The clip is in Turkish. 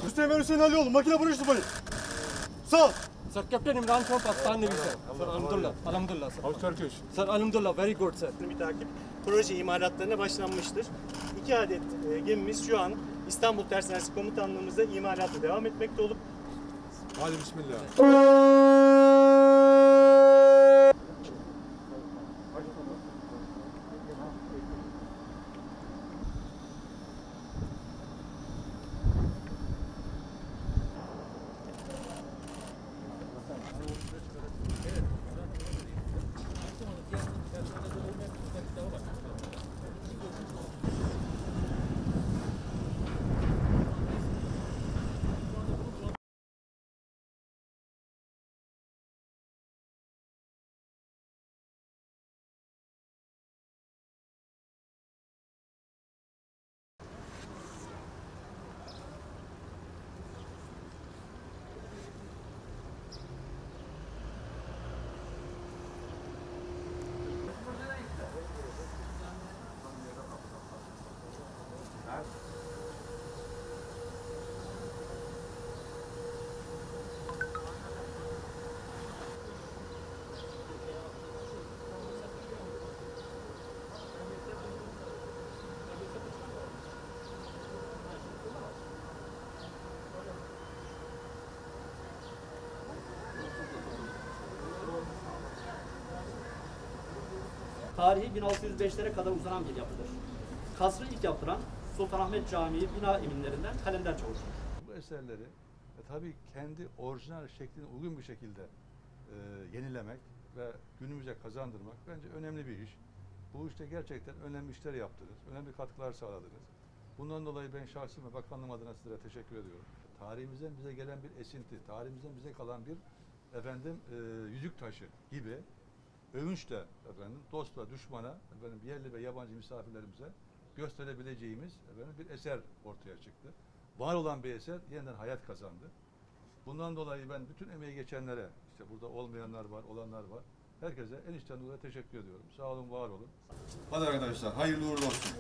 Hüseyin Hüseyin Alioğlu, makine barış subayı. Sağ ol. Sir, Captain Imran from Pakistan Navy, sir. Sir, alhamdulillah. Alhamdulillah, sir. How Turkish? Sir, alhamdulillah, very good, sir. Bir takip proje imalatlarına başlanmıştır. 2 adet gemimiz şu an İstanbul Tersanesi Komutanlığımızda imalatı devam etmekte olup Hadi bismillah. Tarihi 1605'lere kadar uzanan bir yapıdır. Kasrı ilk yaptıran Sultanahmet Camii bina eminlerinden Kalender Çavuş'tur. Bu eserleri tabii kendi orijinal şekline uygun bir şekilde yenilemek ve günümüze kazandırmak bence önemli bir iş. Bu işte gerçekten önemli işler yaptınız, önemli katkılar sağladınız. Bundan dolayı ben şahsım ve bakanlığım adına sizlere teşekkür ediyorum. Tarihimizden bize gelen bir esinti, tarihimizden bize kalan bir yüzük taşı gibi övünçle dosta, düşmana, yerli ve yabancı misafirlerimize gösterebileceğimiz bir eser ortaya çıktı. Var olan bir eser yeniden hayat kazandı. Bundan dolayı ben bütün emeği geçenlere, işte burada olmayanlar var, olanlar var. Herkese en içten duygularla teşekkür ediyorum. Sağ olun, var olun. Hadi arkadaşlar, hayırlı uğurlu olsun.